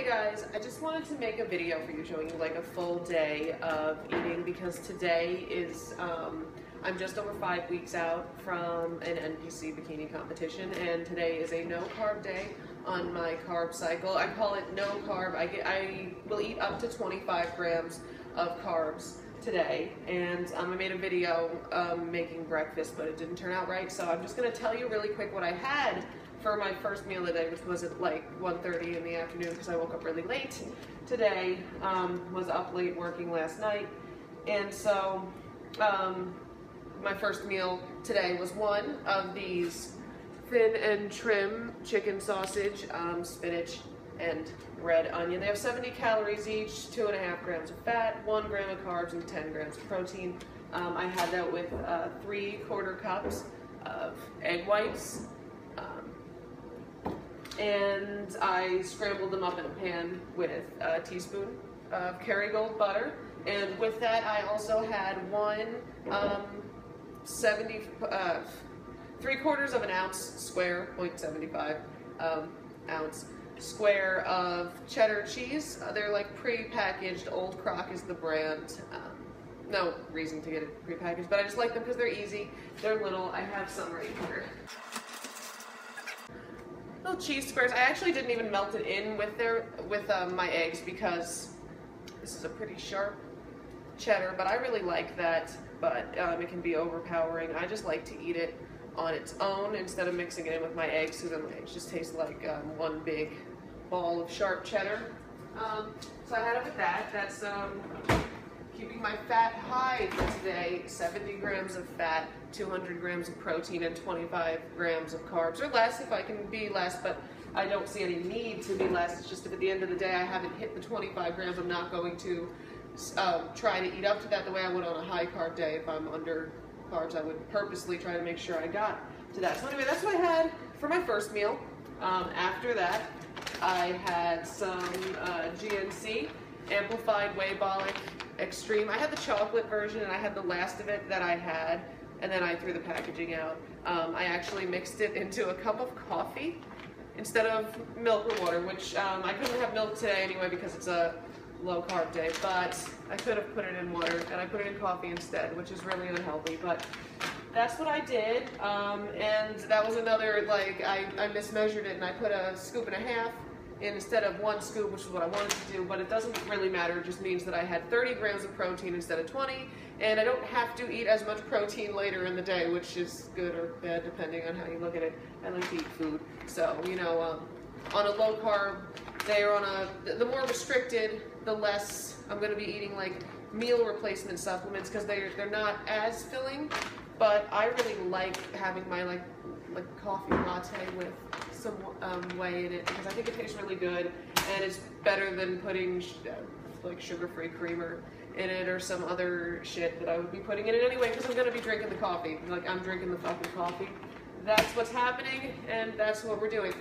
guys, I just wanted to make a video for you showing you like a full day of eating because today is, I'm just over 5 weeks out from an NPC bikini competition, and today is a no carb day on my carb cycle. I call it no carb. I will eat up to 25 grams of carbs today, and I made a video making breakfast, but it didn't turn out right, so I'm just going to tell you really quick what I had for my first meal of the day, which was at like 1:30 in the afternoon because I woke up really late today, was up late working last night, and so my first meal today was one of these thin and trim chicken sausage, spinach, and red onion. They have 70 calories each, 2.5 grams of fat, 1 gram of carbs, and 10 grams of protein. I had that with 3/4 cups of egg whites, and I scrambled them up in a pan with a teaspoon of Kerrygold butter. And with that, I also had one 3/4 of an ounce square, 0.75 ounce square of cheddar cheese. They're like pre-packaged. Old Croc is the brand. No reason to get it pre-packaged, but I just like them because they're easy. They're little. I have some right here. Little cheese squares. I actually didn't even melt it in with my eggs because this is a pretty sharp cheddar, but I really like that, but it can be overpowering. I just like to eat it on its own instead of mixing it in with my eggs, so then my eggs just taste like one big ball of sharp cheddar. So I had it with that. That's keeping my fat high for today. 70 grams of fat, 200 grams of protein, and 25 grams of carbs, or less if I can be less, but I don't see any need to be less. It's just if at the end of the day I haven't hit the 25 grams, I'm not going to try to eat up to that the way I would on a high carb day. If I'm under carbs, I would purposely try to make sure I got to that. So anyway, that's what I had for my first meal. After that, I had some GNC Amplified Whey-Bolic Extreme. I had the chocolate version and I had the last of it that I had, and then I threw the packaging out. I actually mixed it into a cup of coffee instead of milk or water, which I couldn't have milk today anyway because it's a low carb day, but I could have put it in water, and I put it in coffee instead, which is really unhealthy, but that's what I did. And that was another, like, I mismeasured it, and I put 1.5 scoops in instead of 1 scoop, which is what I wanted to do, but it doesn't really matter. It just means that I had 30 grams of protein instead of 20, and I don't have to eat as much protein later in the day, which is good or bad depending on how you look at it. I like to eat food, so, you know, on a low carb day, or on the more restricted, the less I'm going to be eating like meal replacement supplements, because they're not as filling, but I really like having my like coffee latte with some whey in it, because I think it tastes really good, and it's better than putting like sugar-free creamer in it or some other shit that I would be putting in it anyway, because I'm going to be drinking the coffee. Like, I'm drinking the fucking coffee. That's what's happening, and that's what we're doing.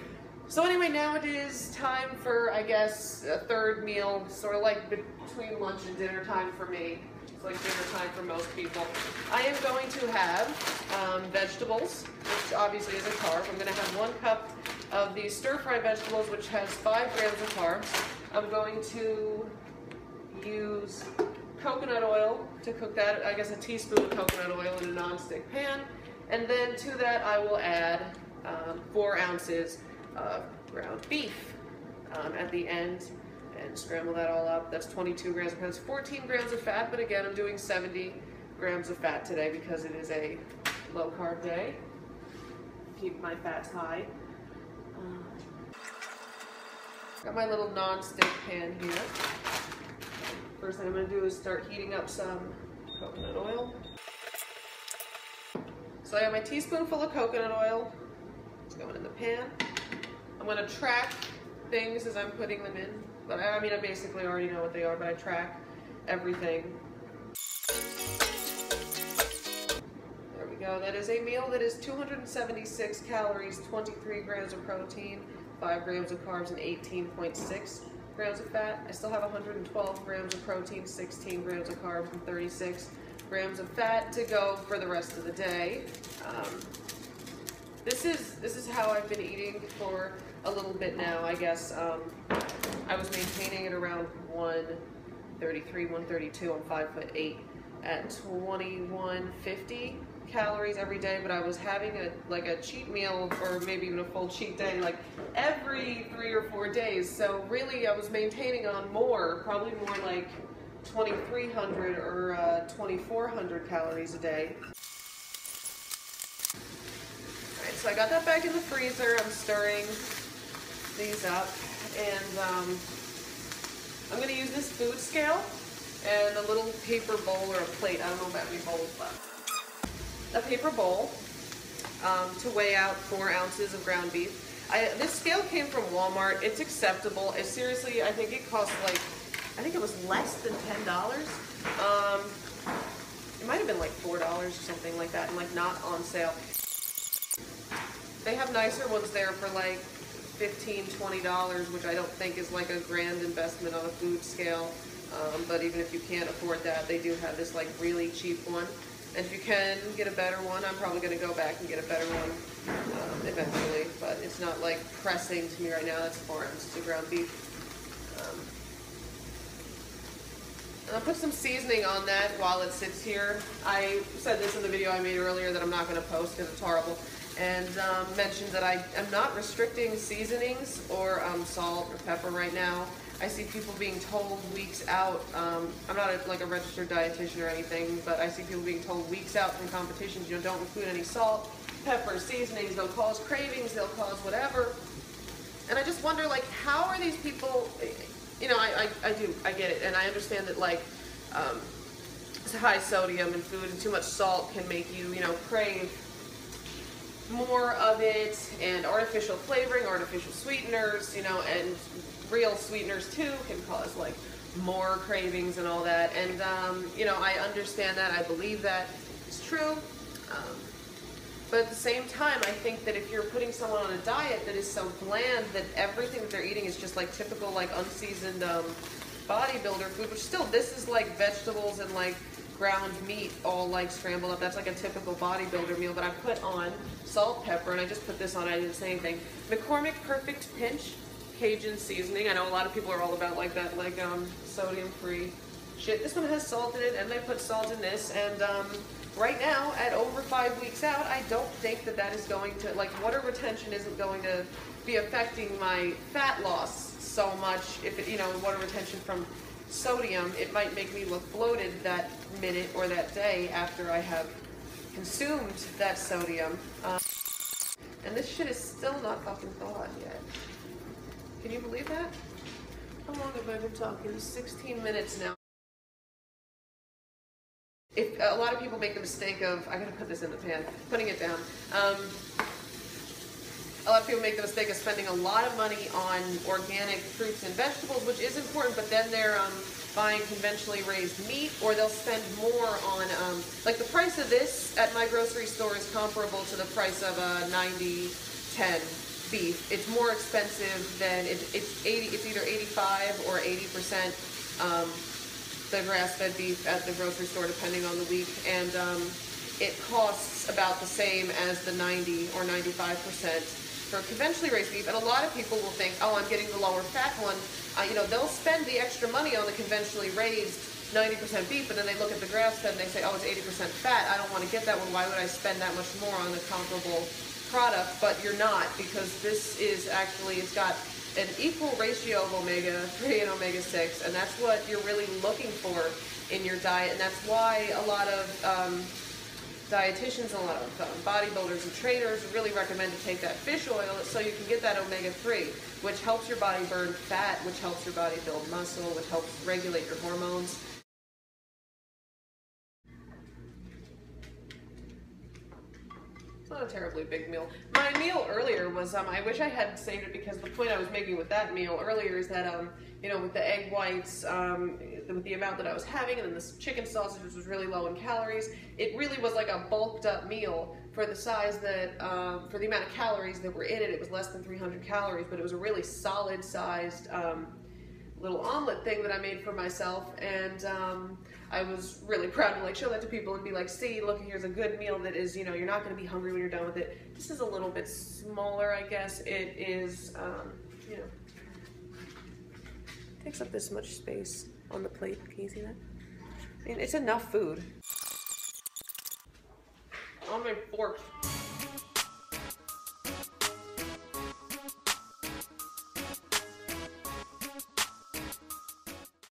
So anyway, now it is time for, I guess, a third meal, sort of like between lunch and dinner time for me. It's like dinner time for most people. I am going to have vegetables, which obviously is a carb. I'm going to have 1 cup of these stir-fried vegetables, which has 5 grams of carbs. I'm going to use coconut oil to cook that, I guess a teaspoon of coconut oil in a non-stick pan. And then to that I will add 4 ounces of ground beef at the end, and scramble that all up. That's 22 grams of fat. That's 14 grams of fat, but again, I'm doing 70 grams of fat today because it is a low carb day. Keep my fats high. Got my little non-stick pan here. First thing I'm going to do is start heating up some coconut oil. So I got my teaspoonful of coconut oil. It's going in the pan. I'm going to track things as I'm putting them in, but I mean, I basically already know what they are, but I track everything. There we go. That is a meal that is 276 calories, 23 grams of protein, 5 grams of carbs, and 18.6 grams of fat. I still have 112 grams of protein, 16 grams of carbs, and 36 grams of fat to go for the rest of the day. This is how I've been eating for a little bit now, I guess. I was maintaining it around 133, 132. I'm 5'8" at 2150 calories every day, but I was having a cheat meal, or maybe even a full cheat day, like every 3 or 4 days. So really, I was maintaining on more, probably more like 2,300 or 2,400 calories a day. All right, so I got that back in the freezer. I'm stirring these up, and I'm going to use this food scale and a little paper bowl or a plate. I don't know about any bowls left. A paper bowl to weigh out 4 ounces of ground beef. This scale came from Walmart. It's acceptable. Seriously, I think it cost like, I think it was less than $10. It might have been like $4 or something like that, and like not on sale. They have nicer ones there for like $15, $20, which I don't think is like a grand investment on a food scale. But even if you can't afford that, they do have this like really cheap one. And if you can get a better one, I'm probably going to go back and get a better one eventually. But it's not like pressing to me right now. That's 4 ounces of ground beef. And I'll put some seasoning on that while it sits here. I said this in the video I made earlier that I'm not going to post because it's horrible. And mentioned that I am not restricting seasonings or salt or pepper right now. I see people being told weeks out, I'm not like a registered dietitian or anything, but I see people being told weeks out from competitions, you know, don't include any salt, pepper, seasonings, they'll cause cravings, they'll cause whatever. And I just wonder, like, how are these people, you know, I get it, and I understand that, like, high sodium in food and too much salt can make you, you know, crave more of it, and artificial flavoring, artificial sweeteners, you know, and real sweeteners too can cause like more cravings and all that. And you know, I understand that, I believe that it's true, but at the same time, I think that if you're putting someone on a diet that is so bland that everything that they're eating is just like typical like unseasoned bodybuilder food, which still, this is like vegetables and like ground meat all like scrambled up. That's like a typical bodybuilder meal, but I put on salt, pepper, and I just put this on. I didn't say anything. McCormick Perfect Pinch Cajun seasoning. I know a lot of people are all about like that, like sodium-free shit. This one has salt in it, and they put salt in this. And right now, at over 5 weeks out, I don't think that that is going to, like, water retention isn't going to be affecting my fat loss so much. If it, you know, water retention from sodium, it might make me look bloated that minute or that day after I have consumed that sodium. And this shit is still not fucking thawed yet. Can you believe that? How long have I been talking? 16 minutes now. If a lot of people make the mistake of, I gotta put this in the pan, putting it down. A lot of people make the mistake of spending a lot of money on organic fruits and vegetables, which is important, but then they're buying conventionally raised meat, or they'll spend more on, like the price of this at my grocery store is comparable to the price of a 90-10 beef. It's more expensive than, it's either 85 or 80% the grass-fed beef at the grocery store, depending on the week, and it costs about the same as the 90 or 95% for conventionally raised beef. And a lot of people will think, oh, I'm getting the lower fat one. You know, they'll spend the extra money on the conventionally raised 90% beef, but then they look at the grass-fed and they say, oh, it's 80% fat. I don't want to get that one. Why would I spend that much more on the comparable product? But you're not, because this is actually, it's got an equal ratio of omega-3 and omega-6, and that's what you're really looking for in your diet. And that's why a lot of dietitians and a lot of bodybuilders and trainers really recommend to take that fish oil so you can get that omega-3, which helps your body burn fat, which helps your body build muscle, which helps regulate your hormones. It's not a terribly big meal. My meal earlier was, I wish I had saved it, because the point I was making with that meal earlier is that, you know, with the egg whites, with the amount that I was having, and then this chicken sausage, which was really low in calories, it really was like a bulked up meal for the size that, for the amount of calories that were in it. It was less than 300 calories, but it was a really solid sized little omelet thing that I made for myself, and I was really proud to like show that to people and be like, see, look, here's a good meal that is, you know, you're not going to be hungry when you're done with it. This is a little bit smaller, I guess. It is, you know, takes up this much space on the plate. Can you see that? I mean, it's enough food. On my fork.